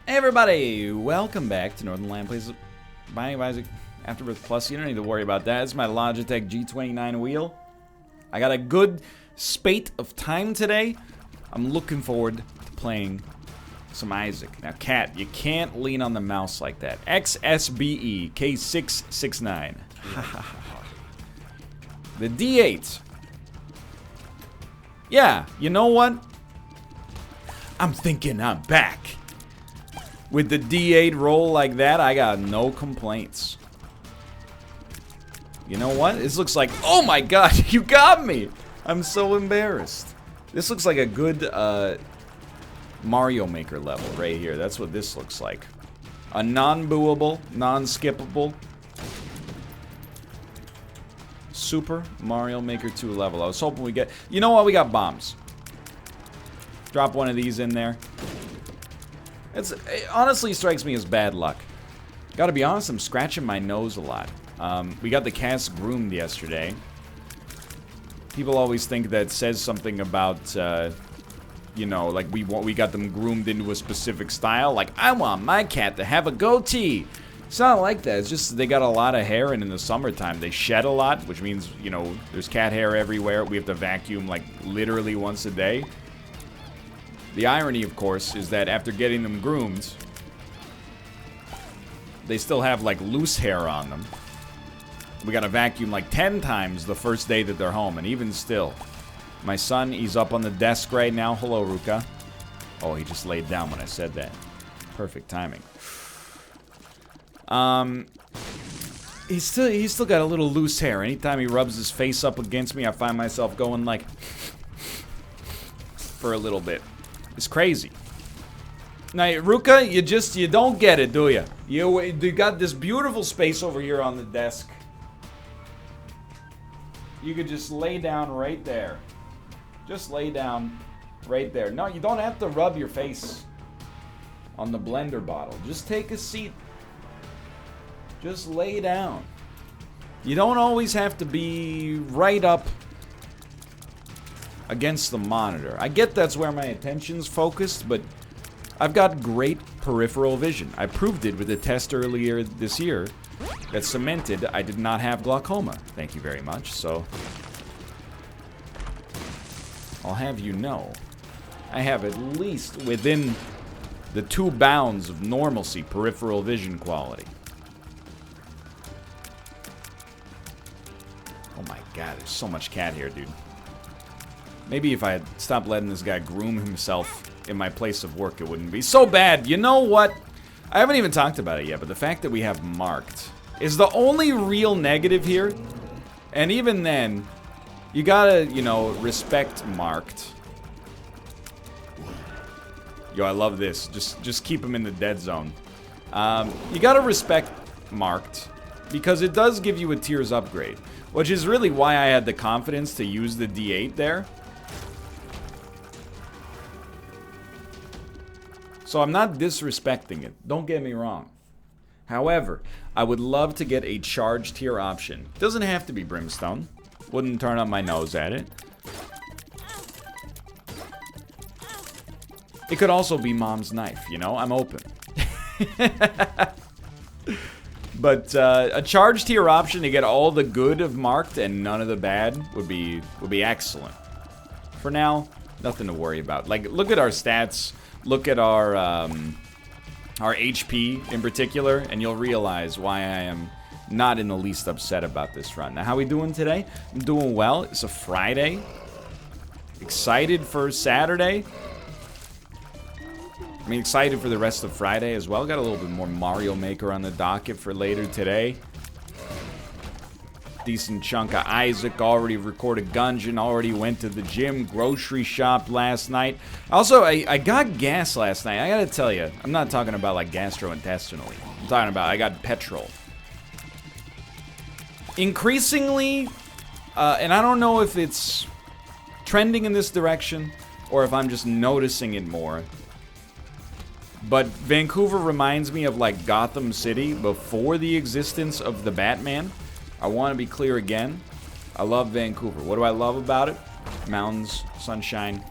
Hey everybody, welcome back to Northernlion Plays Binding of Isaac AFTERBIRTH Plus. You don't need to worry about that. It's my Logitech G29 wheel. I got a good spate of time today. I'm looking forward to playing some Isaac. Now, Cat, you can't lean on the mouse like that. XSBE K669. The D8. Yeah, you know what? I'm thinking I'm back. With the D8 roll like that, I got no complaints. You know what? This looks like... Oh my god, you got me! I'm so embarrassed. This looks like a good Mario Maker level right here. That's what this looks like. A non-booable, non-skippable Super Mario Maker 2 level. I was hoping we get... You know what? We got bombs. Drop one of these in there. It honestly strikes me as bad luck. Gotta be honest, I'm scratching my nose a lot. We got the cast groomed yesterday. People always think that says something about, you know, like we got them groomed into a specific style. Like, I want my cat to have a goatee. It's not like that. It's just they got a lot of hair, and in the summertime they shed a lot, which means, you know, there's cat hair everywhere. We have to vacuum, like, literally once a day. The irony, of course, is that after getting them groomed, they still have, like, loose hair on them. We gotta vacuum, like, 10 times the first day that they're home, and even still. My son, he's up on the desk right now. Hello, Ruka. Oh, he just laid down when I said that. Perfect timing. He's still got a little loose hair. Anytime he rubs his face up against me, I find myself going, like, for a little bit. It's crazy. Now, Ruka, you don't get it, do you? You got this beautiful space over here on the desk. You could just lay down right there. Just lay down right there. No, you don't have to rub your face on the blender bottle. Just take a seat. Just lay down. You don't always have to be right up against the monitor. I get that's where my attention's focused, but I've got great peripheral vision. I proved it with a test earlier this year that cemented I did not have glaucoma. Thank you very much. So, I'll have you know, I have at least within the 2 bounds of normalcy peripheral vision quality. Oh my god, there's so much cat hair, dude. Maybe if I had stopped letting this guy groom himself in my place of work, it wouldn't be so bad. You know what? I haven't even talked about it yet, but the fact that we have marked is the only real negative here. And even then, you gotta, you know, respect marked. Yo, I love this. Just keep him in the dead zone. You gotta respect marked because it does give you a tiers upgrade, which is really why I had the confidence to use the D8 there. So I'm not disrespecting it, don't get me wrong. However, I would love to get a charge tier option. Doesn't have to be Brimstone. Wouldn't turn up my nose at it. It could also be Mom's Knife, you know? I'm open. But a charge tier option to get all the good of marked and none of the bad would be excellent. For now, nothing to worry about. Like, look at our stats. Look at our HP in particular, and you'll realize why I am not in the least upset about this run. Now, how we doing today? I'm doing well. It's a Friday. Excited for Saturday. I'm excited for the rest of Friday as well. Got a little bit more Mario Maker on the docket for later today. Decent chunk of Isaac, already recorded Gungeon, already went to the gym, grocery shop last night. Also, I got gas last night. I gotta tell you, I'm not talking about like gastrointestinally. I'm talking about I got petrol. Increasingly, and I don't know if it's trending in this direction or if I'm just noticing it more, but Vancouver reminds me of like Gotham City before the existence of the Batman. I want to be clear again. I love Vancouver. What do I love about it? Mountains, sunshine.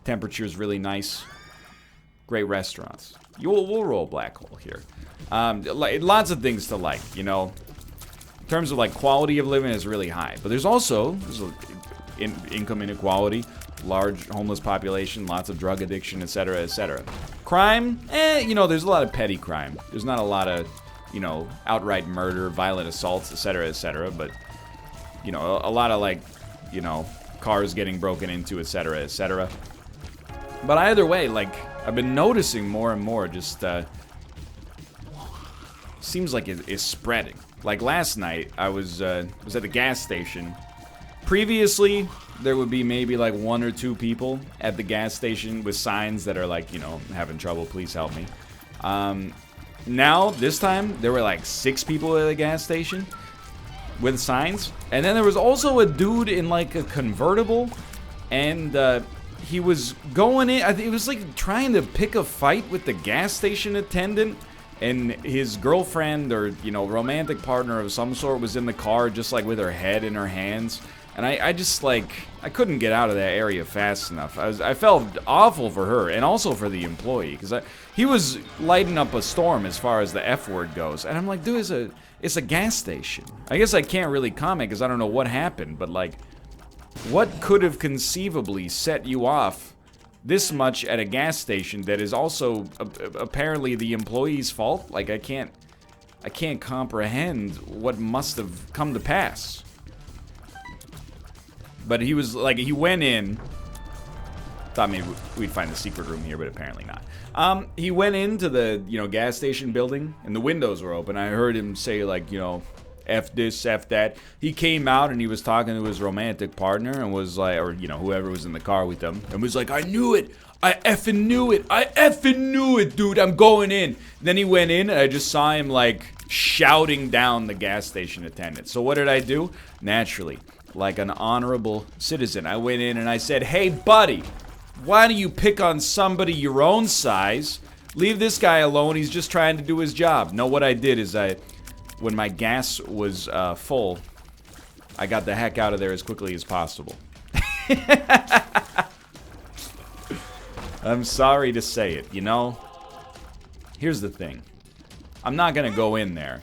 Temperature's really nice. Great restaurants. We'll roll black hole here. Lots of things to like, you know. In terms of like quality of living is really high. But there's also income inequality, large homeless population, lots of drug addiction, etc., etc. Crime, you know, there's a lot of petty crime. There's not a lot of, you know, outright murder, violent assaults, etc., etc. But, you know, a lot of like, you know, cars getting broken into, etc., etc. But either way, like, I've been noticing more and more just, seems like it is spreading. Like last night, I was at the gas station. Previously, there would be maybe like 1 or 2 people at the gas station with signs that are like, you know, having trouble, please help me. Now, this time, there were like 6 people at the gas station with signs. And then there was also a dude in like a convertible, and he was going in, I think it was like trying to pick a fight with the gas station attendant. And his girlfriend or, you know, romantic partner of some sort was in the car just like with her head in her hands. And I just like, I couldn't get out of that area fast enough. I felt awful for her and also for the employee. Because he was lighting up a storm as far as the F word goes. And I'm like, dude, it's a gas station. I guess I can't really comment because I don't know what happened. But like, what could have conceivably set you off this much at a gas station that is also apparently the employee's fault? Like, I can't comprehend what must have come to pass. But he was like, he went in, thought maybe we'd find the secret room here, but apparently not. He went into the, you know, gas station building, and the windows were open. I heard him say like, you know, F this, F that. He came out and he was talking to his romantic partner and was like, or, you know, whoever was in the car with him, and was like, I knew it. I effing knew it. I effing knew it, dude. I'm going in. Then he went in and I just saw him like shouting down the gas station attendant. So what did I do? Naturally, like an honorable citizen, I went in and I said, hey, buddy, why do you pick on somebody your own size? Leave this guy alone. He's just trying to do his job. No, what I did is when my gas was full, I got the heck out of there as quickly as possible. I'm sorry to say it, you know? Here's the thing. I'm not gonna go in there.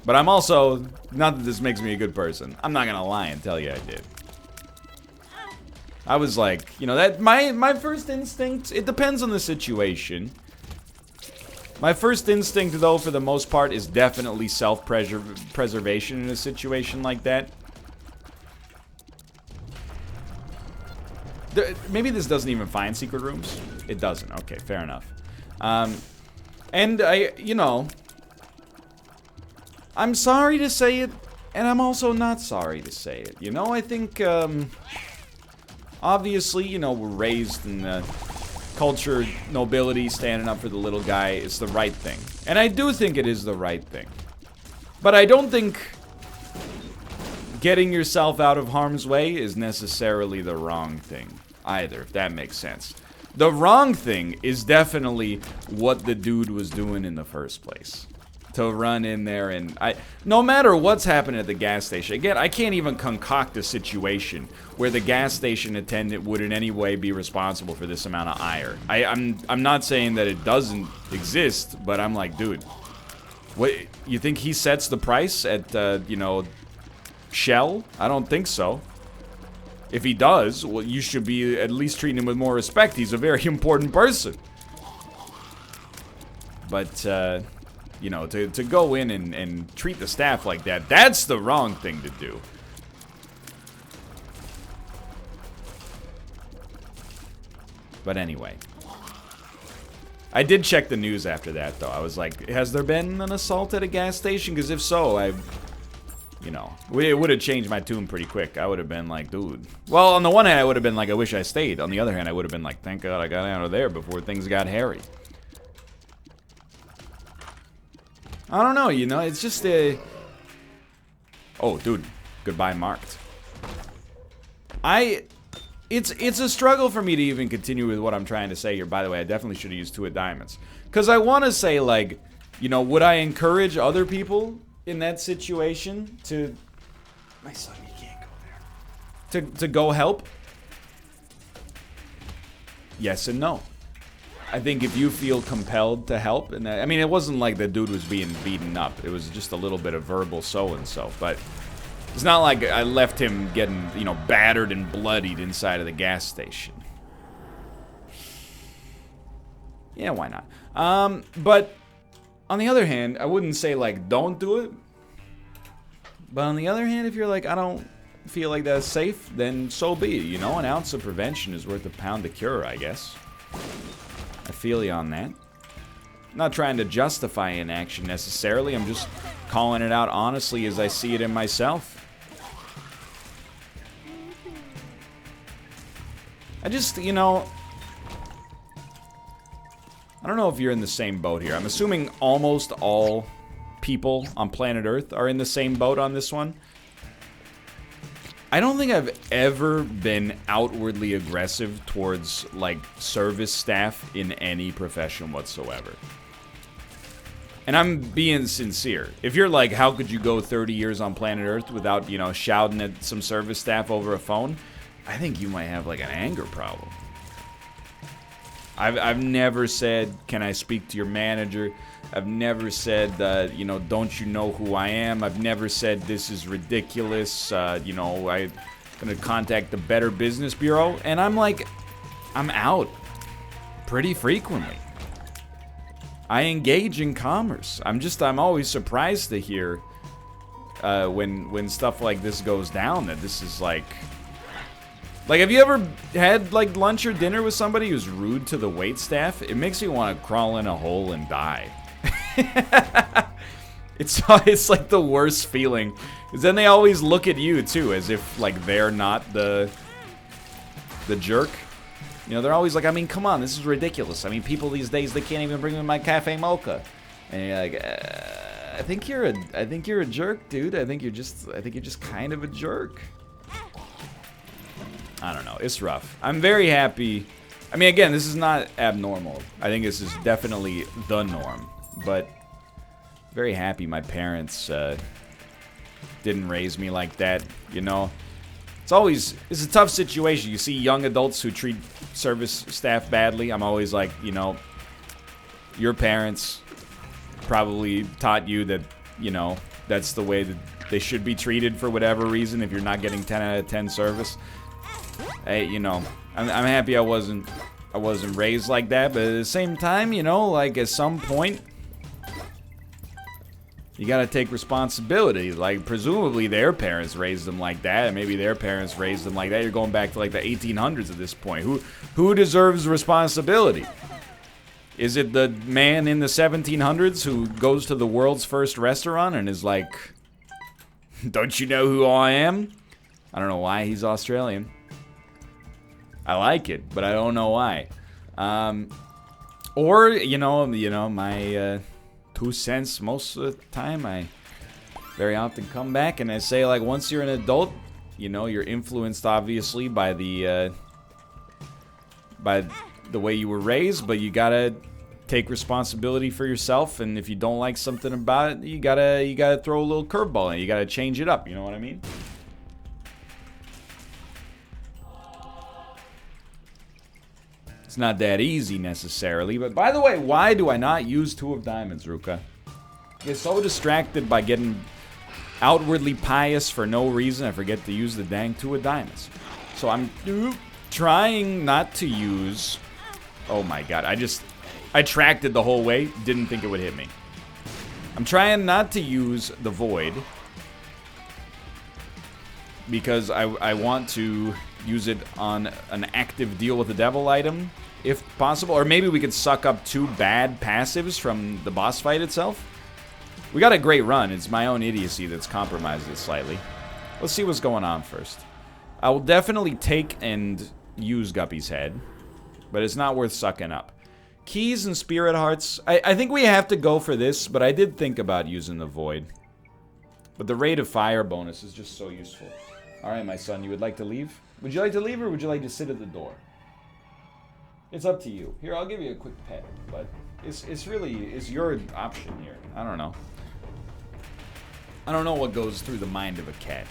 But I'm also, not that this makes me a good person, I'm not gonna lie and tell you I did. I was like, you know, that my first instinct, it depends on the situation. My first instinct, though, for the most part, is definitely self-preservation in a situation like that. Maybe this doesn't even find secret rooms. It doesn't. Okay, fair enough. And you know, I'm sorry to say it, and I'm also not sorry to say it. You know, I think, obviously, you know, we're raised in the culture, nobility, standing up for the little guy is the right thing. And I do think it is the right thing. But I don't think getting yourself out of harm's way is necessarily the wrong thing either, if that makes sense. The wrong thing is definitely what the dude was doing in the first place. To run in there and no matter what's happening at the gas station, again, I can't even concoct a situation where the gas station attendant would in any way be responsible for this amount of ire. I'm not saying that it doesn't exist, but I'm like, dude, what, you think he sets the price at, you know, Shell? I don't think so. If he does, well, you should be at least treating him with more respect. He's a very important person. But, you know, to go in and treat the staff like that, that's the wrong thing to do. But anyway. I did check the news after that, though. I was like, has there been an assault at a gas station? Because if so, you know, it would have changed my tune pretty quick. I would have been like, dude. Well, on the one hand, I would have been like, I wish I stayed. On the other hand, I would have been like, thank God I got out of there before things got hairy. I don't know, you know, it's just a... Oh, dude. Goodbye, marked. It's a struggle for me to even continue with what I'm trying to say here. By the way, I definitely should have used 2 of diamonds. Because I want to say, like, you know, would I encourage other people in that situation to... My son, you can't go there. To go help? Yes and no. I think if you feel compelled to help, and I mean, it wasn't like the dude was being beaten up. It was just a little bit of verbal so-and-so, but it's not like I left him getting, you know, battered and bloodied inside of the gas station. Yeah, why not? But on the other hand, I wouldn't say, like, don't do it. But on the other hand, if you're like, I don't feel like that's safe, then so be it, you know? An ounce of prevention is worth a pound of cure, I guess. I feel you on that. I'm not trying to justify inaction necessarily. I'm just calling it out honestly as I see it in myself. I just, you know, I don't know if you're in the same boat here. I'm assuming almost all people on planet Earth are in the same boat on this one. I don't think I've ever been outwardly aggressive towards, like, service staff in any profession whatsoever. And I'm being sincere. If you're like, how could you go 30 years on planet Earth without, you know, shouting at some service staff over a phone? I think you might have, like, an anger problem. I've never said, can I speak to your manager? I've never said, you know, don't you know who I am? I've never said, this is ridiculous. You know, I'm going to contact the Better Business Bureau. And I'm like, I'm out pretty frequently. I engage in commerce. I'm always surprised to hear when stuff like this goes down, that this is like, have you ever had, like, lunch or dinner with somebody who's rude to the waitstaff? It makes me want to crawl in a hole and die. It's like the worst feeling. Because then they always look at you, too, as if, like, they're not the jerk. You know, they're always like, I mean, come on, this is ridiculous. I mean, people these days, they can't even bring me my cafe mocha. And you're like, I think you're a jerk, dude. I think you're just kind of a jerk. I don't know. It's rough. I'm very happy. I mean, again, this is not abnormal. I think this is definitely the norm. But very happy my parents didn't raise me like that, you know. It's a tough situation. You see young adults who treat service staff badly. I'm always like, you know, your parents probably taught you that, you know, that's the way that they should be treated for whatever reason if you're not getting 10 out of 10 service. Hey, you know, I'm happy I wasn't raised like that, but at the same time, you know, like, at some point, you gotta take responsibility. Like, presumably their parents raised them like that, and maybe their parents raised them like that. You're going back to, like, the 1800s at this point. Who deserves responsibility? Is it the man in the 1700s who goes to the world's first restaurant and is like, don't you know who I am? I don't know why he's Australian. I like it, but I don't know why. Or, you know, my 2 cents most of the time, I very often come back and I say, like, once you're an adult, you know, you're influenced obviously by the way you were raised, but you gotta take responsibility for yourself, and if you don't like something about it, you gotta throw a little curveball in it. You gotta change it up, you know what I mean? It's not that easy necessarily, but by the way, why do I not use 2 of diamonds, Ruka? I get so distracted by getting outwardly pious for no reason, I forget to use the dang 2 of diamonds. So I'm trying not to use... Oh my god, I tracked it the whole way, didn't think it would hit me. I'm trying not to use the void, because I want to use it on an active deal with the devil item, if possible. Or maybe we could suck up 2 bad passives from the boss fight itself. We got a great run. It's my own idiocy that's compromised it slightly. Let's see what's going on first. I will definitely take and use Guppy's head, but it's not worth sucking up. Keys and spirit hearts. I think we have to go for this, but I did think about using the void. But the rate of fire bonus is just so useful. Alright, my son, you would like to leave? Would you like to leave, or would you like to sit at the door? It's up to you. Here, I'll give you a quick pet, but it's your option here. I don't know. I don't know what goes through the mind of a cat.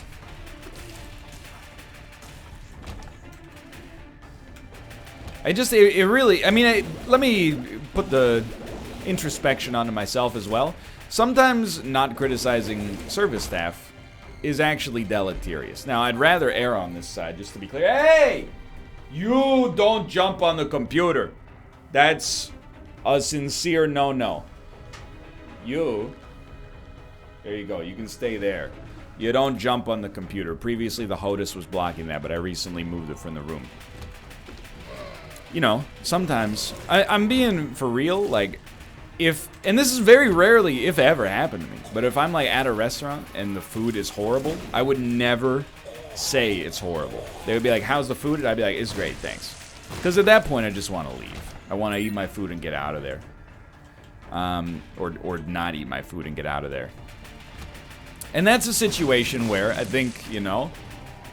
It really, I mean, let me put the introspection onto myself as well. Sometimes not criticizing service staff is actually deleterious. Now, I'd rather err on this side, just to be clear. Hey! You don't jump on the computer. That's a sincere no-no. You, there you go, you can stay there. You don't jump on the computer. Previously, the HOTUS was blocking that, but I recently moved it from the room. You know, sometimes, I'm being for real, like, and this is very rarely, if ever, happened to me, but if I'm, like, at a restaurant and the food is horrible, I would never say it's horrible. They would be like, how's the food? And I'd be like, it's great, thanks. Because at that point, I just want to leave. I want to eat my food and get out of there. Or not eat my food and get out of there. And that's a situation where I think, you know,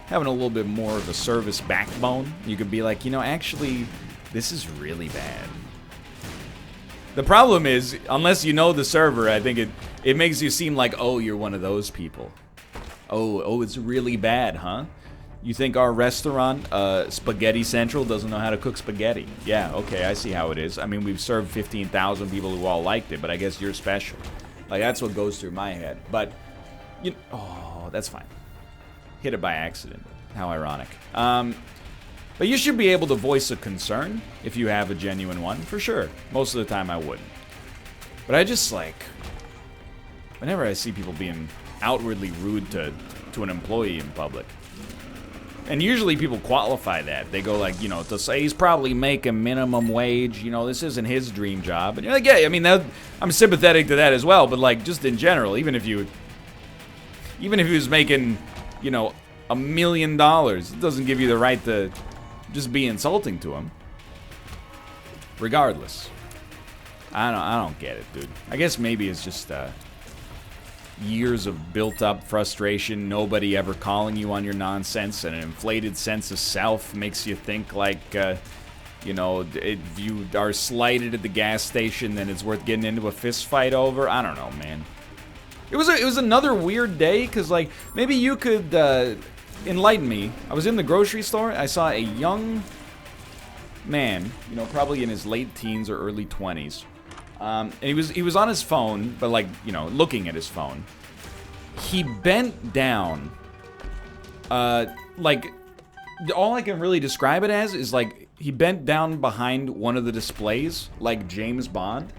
having a little bit more of a service backbone, you could be like, you know, actually, this is really bad. The problem is, unless you know the server, I think it makes you seem like, oh, you're one of those people. Oh, it's really bad, huh? You think our restaurant, Spaghetti Central, doesn't know how to cook spaghetti? Yeah, okay, I see how it is. I mean, we've served 15,000 people who all liked it, but I guess you're special. Like, that's what goes through my head. But, oh, that's fine. Hit it by accident. How ironic. But you should be able to voice a concern if you have a genuine one, for sure. Most of the time I wouldn't. But I just, like, whenever I see people being outwardly rude to an employee in public, and usually people qualify that. They go like, you know, to say he's probably making minimum wage, you know, this isn't his dream job. And you're like, yeah, I mean, I'm sympathetic to that as well, but like, just in general, even if he was making, you know, $1 million, it doesn't give you the right to just be insulting to him. Regardless. I don't get it, dude. I guess maybe it's just years of built-up frustration, nobody ever calling you on your nonsense, and an inflated sense of self makes you think like, you know, if you are slighted at the gas station, then it's worth getting into a fist fight over. I don't know, man. It was another weird day, because, like, maybe you could enlighten me. I was in the grocery store, I saw a young man, you know, probably in his late teens or early 20s. And he was on his phone, but like, you know, looking at his phone. He bent down, like, all I can really describe it as is like, he bent down behind one of the displays, like James Bond.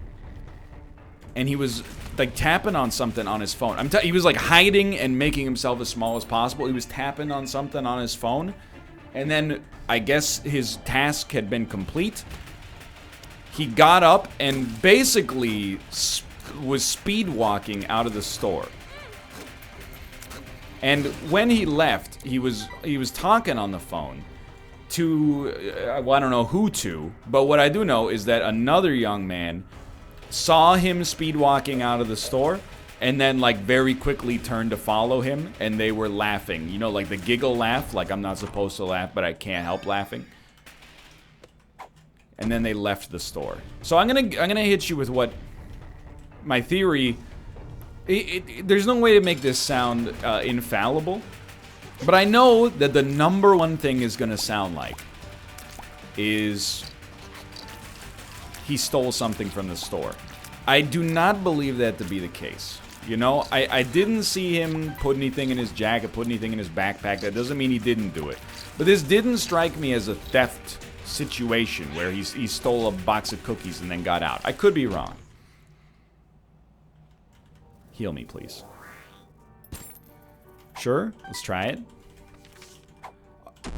And he was like tapping on something on his phone. He was like hiding and making himself as small as possible. He was tapping on something on his phone. And then I guess his task had been complete. He got up and basically was speed walking out of the store. And when he left, he was talking on the phone to, well, I don't know who to, but what I do know is that another young man saw him speed walking out of the store and then like very quickly turned to follow him, and they were laughing. You know, like the giggle laugh, like I'm not supposed to laugh, but I can't help laughing. And then they left the store. So I'm gonna hit you with what my theory. There's no way to make this sound infallible, but I know that the number one thing is gonna sound like is he stole something from the store. I do not believe that to be the case. You know, I didn't see him put anything in his jacket, put anything in his backpack. That doesn't mean he didn't do it. But this didn't strike me as a theft situation where he stole a box of cookies and then got out. I could be wrong. Heal me, please. Sure, let's try it.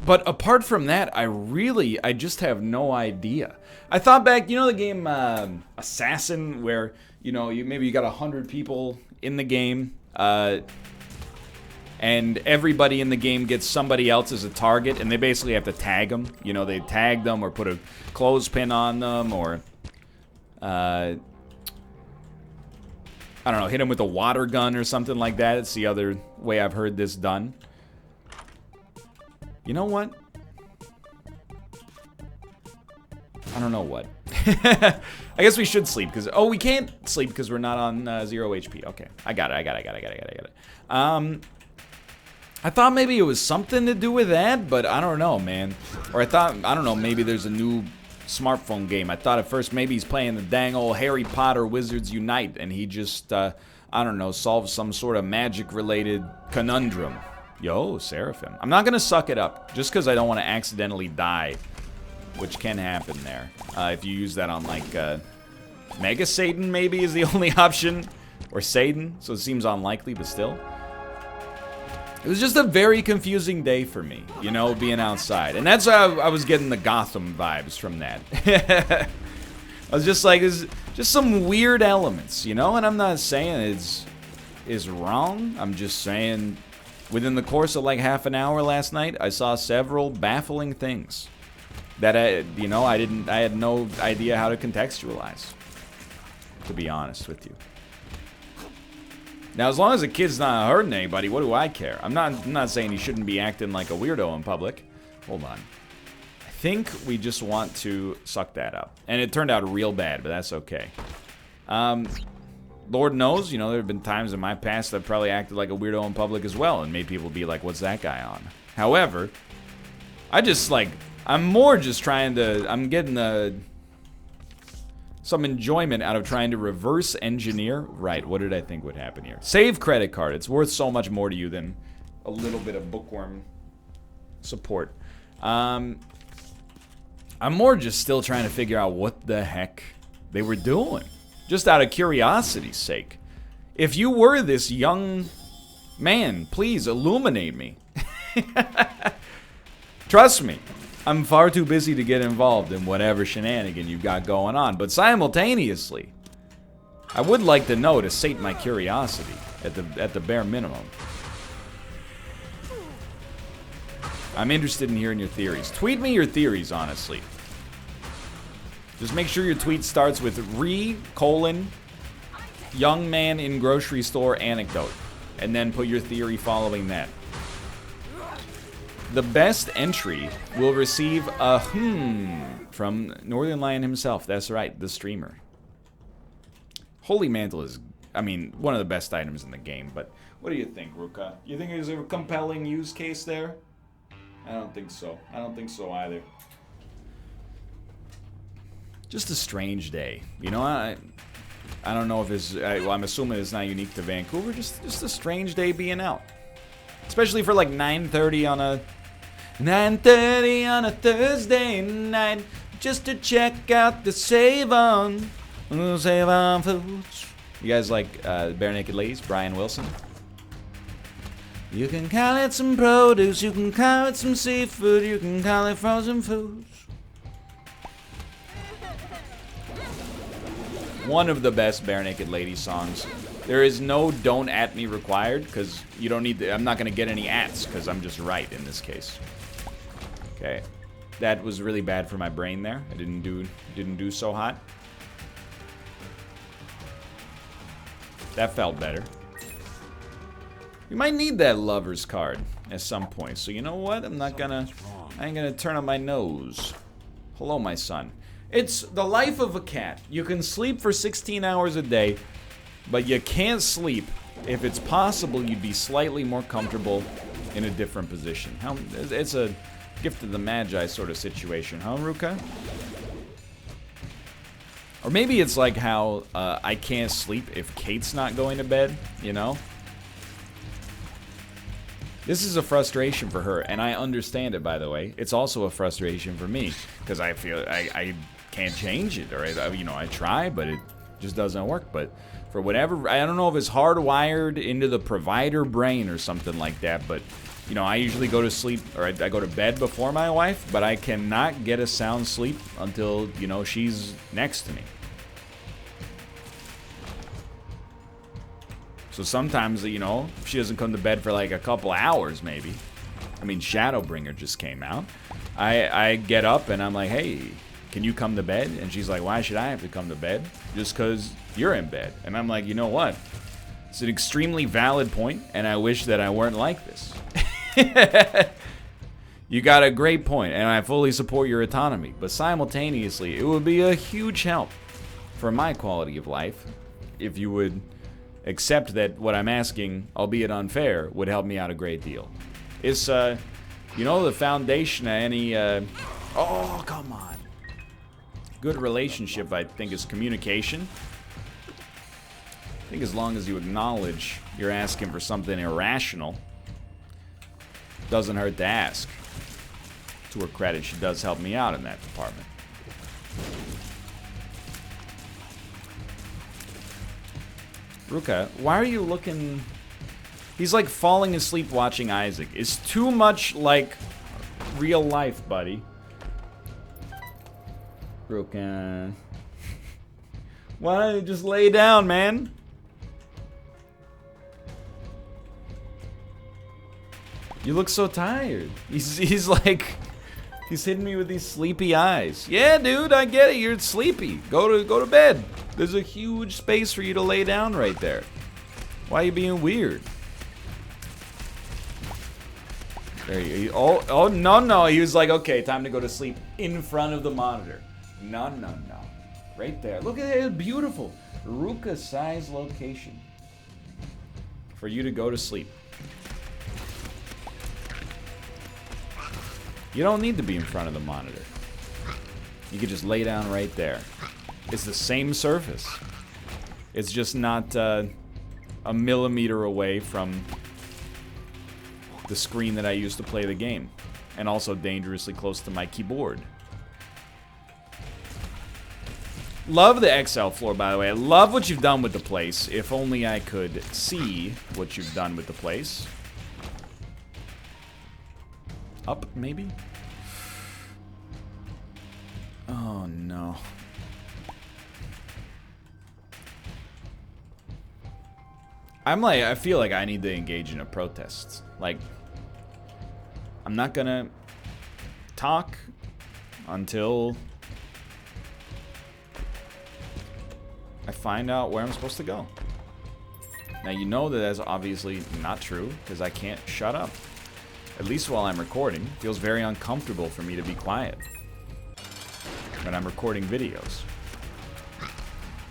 But apart from that, I just have no idea. I thought back, you know the game Assassin, where, you know, maybe you got 100 people in the game, and everybody in the game gets somebody else as a target, and they basically have to tag them. You know, they tag them or put a clothespin on them, or I don't know, hit them with a water gun or something like that. It's the other way I've heard this done. You know what? I don't know what. I guess we should sleep, because... Oh, we can't sleep because we're not on 0 HP. Okay, I got it. I thought maybe it was something to do with that, but I don't know, man. Or I don't know, maybe there's a new smartphone game. I thought at first maybe he's playing the dang old Harry Potter Wizards Unite, and he just, I don't know, solves some sort of magic-related conundrum. Yo, Seraphim. I'm not gonna suck it up, just because I don't want to accidentally die, which can happen there. If you use that on, like, Mega Satan, maybe, is the only option. Or Satan, so it seems unlikely, but still. It was just a very confusing day for me, you know, being outside. And that's how I was getting the Gotham vibes from that. I was just like, it's just some weird elements, you know? And I'm not saying it's wrong. I'm just saying within the course of like half an hour last night, I saw several baffling things that I had no idea how to contextualize, to be honest with you. Now, as long as the kid's not hurting anybody, what do I care? I'm not saying he shouldn't be acting like a weirdo in public. Hold on. I think we just want to suck that up. And it turned out real bad, but that's okay. Lord knows, you know, there have been times in my past that I've probably acted like a weirdo in public as well, and made people be like, what's that guy on? However, I'm more just trying to, I'm getting some enjoyment out of trying to reverse engineer. Right, what did I think would happen here? Save credit card. It's worth so much more to you than a little bit of bookworm support. I'm more just still trying to figure out what the heck they were doing. Just out of curiosity's sake. If you were this young man, please illuminate me. Trust me. I'm far too busy to get involved in whatever shenanigan you've got going on. But simultaneously, I would like to know to sate my curiosity at the bare minimum. I'm interested in hearing your theories. Tweet me your theories, honestly. Just make sure your tweet starts with young man in grocery store anecdote. And then put your theory following that. The best entry will receive a from Northernlion himself. That's right, the streamer. Holy Mantle is, I mean, one of the best items in the game. But what do you think, Ruka? You think there's a compelling use case there? I don't think so. I don't think so either. Just a strange day. You know, I don't know if it's, well, I'm assuming it's not unique to Vancouver. Just a strange day being out. Especially for like 9:30 on a 9:30 on a Thursday night, just to check out the Save On foods. You guys like Bare Naked Ladies, Brian Wilson? You can call it some produce, you can call it some seafood, you can call it frozen foods. One of the best Bare Naked Ladies songs. There is no don't at me required, because you don't need I'm not going to get any ats, because I'm just right in this case. Okay. That was really bad for my brain there. I didn't do so hot. That felt better. We might need that lover's card at some point. So you know what? I ain't gonna turn on my nose. Hello, my son. It's the life of a cat. You can sleep for 16 hours a day, but you can't sleep if it's possible you'd be slightly more comfortable in a different position. It's a gift of the Magi sort of situation, huh, Ruka? Or maybe it's like how I can't sleep if Kate's not going to bed, you know? This is a frustration for her, and I understand it, by the way. It's also a frustration for me, because I feel I can't change it, or I try, but it just doesn't work. But for whatever, I don't know if it's hardwired into the provider brain or something like that, but you know, I usually go to sleep, or I go to bed before my wife, but I cannot get a sound sleep until, you know, she's next to me. So sometimes, you know, if she doesn't come to bed for like a couple hours, maybe. I mean, Shadowbringer just came out. I get up and I'm like, hey, can you come to bed? And she's like, why should I have to come to bed? Just because you're in bed. And I'm like, you know what? It's an extremely valid point, and I wish that I weren't like this. You got a great point, and I fully support your autonomy. But simultaneously, it would be a huge help for my quality of life if you would accept that what I'm asking, albeit unfair, would help me out a great deal. It's, you know, the foundation of any, oh, come on. good relationship, I think, is communication. I think as long as you acknowledge you're asking for something irrational, doesn't hurt to ask. To her credit, she does help me out in that department. Ruka, why are you looking... He's like falling asleep watching Isaac. It's too much like real life, buddy. Ruka. Why don't you just lay down, man? You look so tired. He's like... He's hitting me with these sleepy eyes. Yeah, dude, I get it. You're sleepy. Go to bed. There's a huge space for you to lay down right there. Why are you being weird? There you go. Oh, no. He was like, okay, time to go to sleep in front of the monitor. No. Right there. Look at it. Beautiful. Ruka size location. For you to go to sleep. You don't need to be in front of the monitor. You can just lay down right there. It's the same surface. It's just not a millimeter away from the screen that I use to play the game. And also dangerously close to my keyboard. Love the XL floor, by the way. I love what you've done with the place. If only I could see what you've done with the place. Up, maybe? Oh, no. I feel like I need to engage in a protest. Like, I'm not gonna talk until I find out where I'm supposed to go. Now, you know that that's obviously not true, because I can't shut up. At least while I'm recording. It feels very uncomfortable for me to be quiet when I'm recording videos.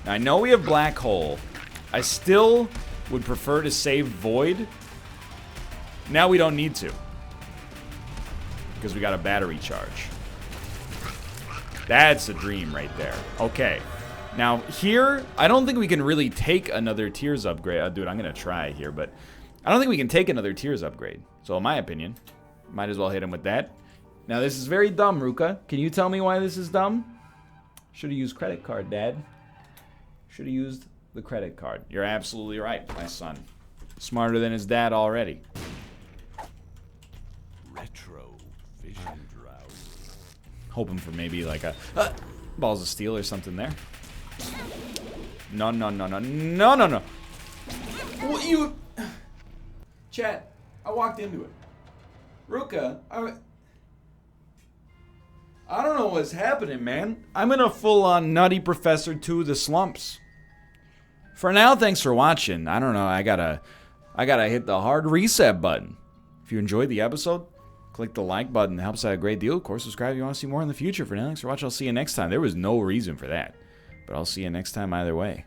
Now, I know we have Black Hole. I still would prefer to save Void. Now we don't need to, because we got a battery charge. That's a dream right there. Okay. Now, here, I don't think we can really take another Tears upgrade. Dude, I'm going to try here, but I don't think we can take another Tears upgrade. So, in my opinion, might as well hit him with that. Now, this is very dumb, Ruka. Can you tell me why this is dumb? Should have used credit card, Dad. Should have used the credit card. You're absolutely right, my son. Smarter than his dad already. Retro vision drowse. Hoping for maybe like a balls of steel or something there. No. What you... Chat, I walked into it. Ruka, I don't know what's happening, man. I'm in a full-on Nutty Professor 2 The Slumps. For now, thanks for watching. I don't know, I gotta hit the hard reset button. If you enjoyed the episode, click the like button. It helps out a great deal. Of course, subscribe if you want to see more in the future. For now, thanks for watching. I'll see you next time. There was no reason for that. But I'll see you next time either way.